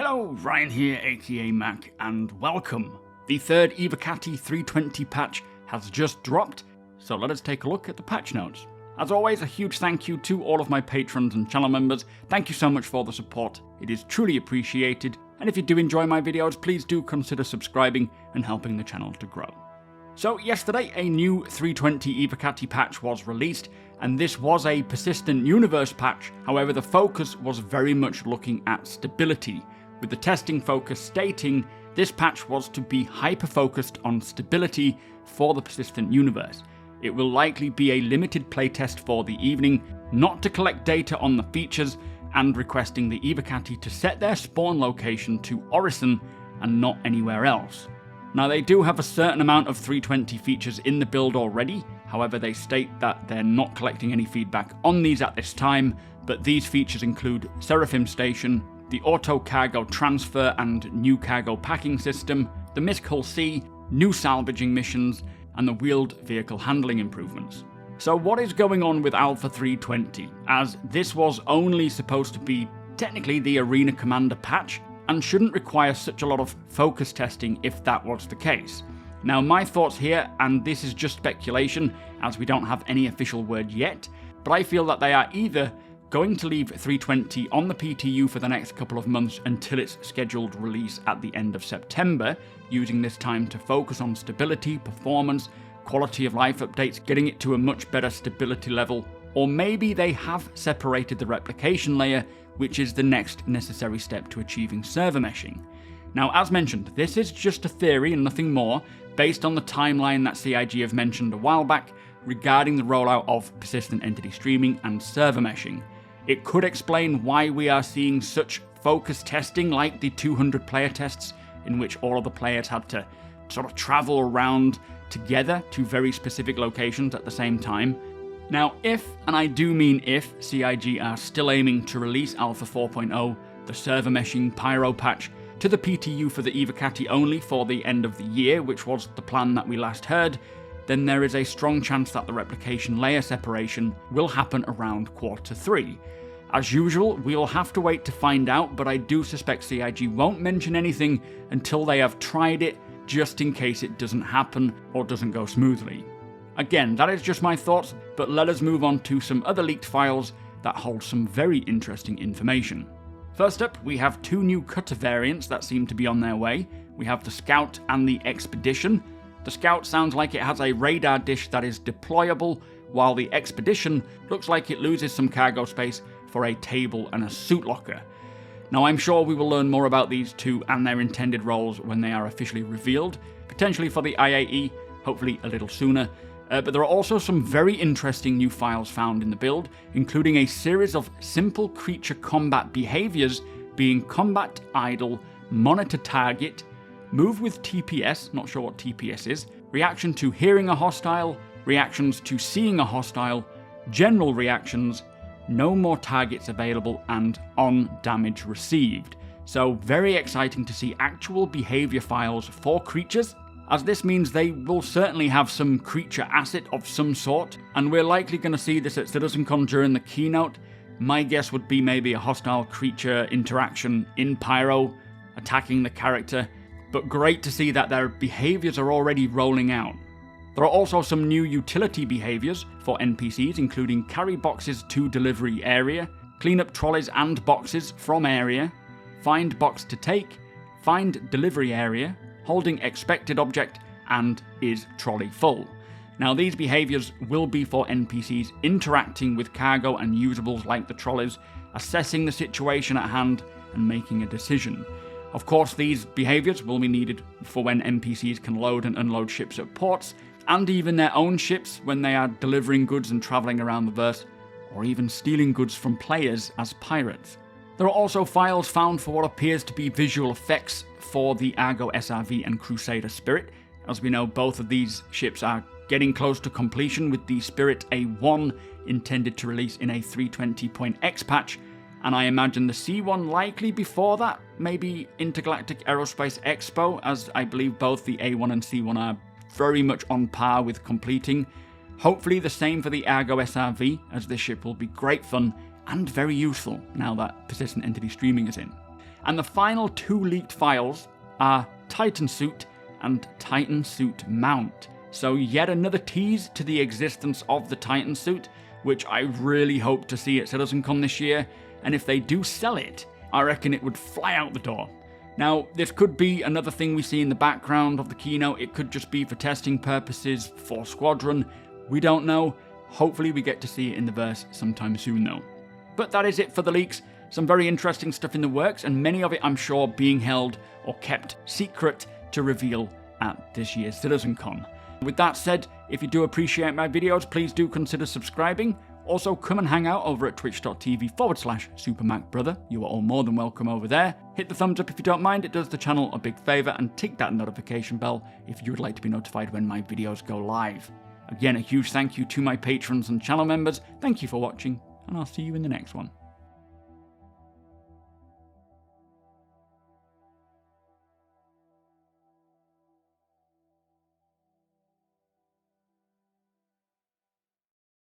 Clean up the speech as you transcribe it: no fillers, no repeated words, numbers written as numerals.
Hello, Ryan here, aka Mac, and welcome. The third Evocati 3.20 patch has just dropped, so let us take a look at the patch notes. As always, a huge thank you to all of my patrons and channel members. Thank you so much for the support, it is truly appreciated, and if you do enjoy my videos, please do consider subscribing and helping the channel to grow. So yesterday, a new 3.20 Evocati patch was released, and this was a persistent universe patch. However, the focus was very much looking at stability, with the testing focus stating this patch was to be hyper-focused on stability for the persistent universe. It will likely be a limited playtest for the evening, not to collect data on the features, and requesting the Evocati to set their spawn location to Orison and not anywhere else. Now, they do have a certain amount of 3.20 features in the build already, however they state that they're not collecting any feedback on these at this time, but these features include Seraphim Station, the Auto Cargo Transfer and New Cargo Packing System, the Mist Hull C, new salvaging missions, and the Wheeled Vehicle Handling improvements. So what is going on with Alpha 3.20, as this was only supposed to be technically the Arena Commander patch, and shouldn't require such a lot of focus testing if that was the case. Now, my thoughts here, and this is just speculation as we don't have any official word yet, but I feel that they are either going to leave 3.20 on the PTU for the next couple of months until its scheduled release at the end of September, using this time to focus on stability, performance, quality of life updates, getting it to a much better stability level, or maybe they have separated the replication layer, which is the next necessary step to achieving server meshing. Now, as mentioned, this is just a theory and nothing more, based on the timeline that CIG have mentioned a while back regarding the rollout of persistent entity streaming and server meshing. It could explain why we are seeing such focus testing like the 200 player tests, in which all of the players had to sort of travel around together to very specific locations at the same time. Now, if, and I do mean if, CIG are still aiming to release Alpha 4.0, the server meshing Pyro patch, to the PTU for the Evocati only for the end of the year, which was the plan that we last heard, then there is a strong chance that the replication layer separation will happen around Q3. As usual, we'll have to wait to find out, but I do suspect CIG won't mention anything until they have tried it, just in case it doesn't happen or doesn't go smoothly. Again, that is just my thoughts, but let us move on to some other leaked files that hold some very interesting information. First up, we have two new cutter variants that seem to be on their way. We have the Scout and the Expedition. The Scout sounds like it has a radar dish that is deployable, while the Expedition looks like it loses some cargo space for a table and a suit locker. Now, I'm sure we will learn more about these two and their intended roles when they are officially revealed, potentially for the IAE, hopefully a little sooner. But there are also some very interesting new files found in the build, including a series of simple creature combat behaviours being combat idle, monitor target, move with TPS, not sure what TPS is, reaction to hearing a hostile, reactions to seeing a hostile, general reactions, no more targets available, and on damage received. So very exciting to see actual behaviour files for creatures, as this means they will certainly have some creature asset of some sort, and we're likely going to see this at CitizenCon during the keynote. My guess would be maybe a hostile creature interaction in Pyro, attacking the character, but great to see that their behaviours are already rolling out. There are also some new utility behaviours for NPCs, including carry boxes to delivery area, clean up trolleys and boxes from area, find box to take, find delivery area, holding expected object, and is trolley full. Now, these behaviours will be for NPCs interacting with cargo and usables like the trolleys, assessing the situation at hand and making a decision. Of course, these behaviours will be needed for when NPCs can load and unload ships at ports, and even their own ships when they are delivering goods and travelling around the verse, or even stealing goods from players as pirates. There are also files found for what appears to be visual effects for the Argo SRV and Crusader Spirit. As we know, both of these ships are getting close to completion, with the Spirit A1 intended to release in a 3.20.x patch, and I imagine the C1 likely before that, maybe Intergalactic Aerospace Expo, as I believe both the A1 and C1 are very much on par with completing. Hopefully the same for the Argo SRV, as this ship will be great fun and very useful now that persistent entity streaming is in. And the final 2 leaked files are Titan Suit and Titan Suit Mount. So yet another tease to the existence of the Titan Suit, which I really hope to see at CitizenCon this year, and if they do sell it, I reckon it would fly out the door. Now, this could be another thing we see in the background of the keynote. It could just be for testing purposes for Squadron. We don't know. Hopefully we get to see it in the verse sometime soon though. But that is it for the leaks. Some very interesting stuff in the works, and many of it I'm sure being held or kept secret to reveal at this year's CitizenCon. With that said, if you do appreciate my videos, please do consider subscribing. Also, come and hang out over at twitch.tv/supermacbrother. You are all more than welcome over there. Hit the thumbs up if you don't mind, it does the channel a big favour, and tick that notification bell if you would like to be notified when my videos go live. Again, a huge thank you to my patrons and channel members. Thank you for watching, and I'll see you in the next one.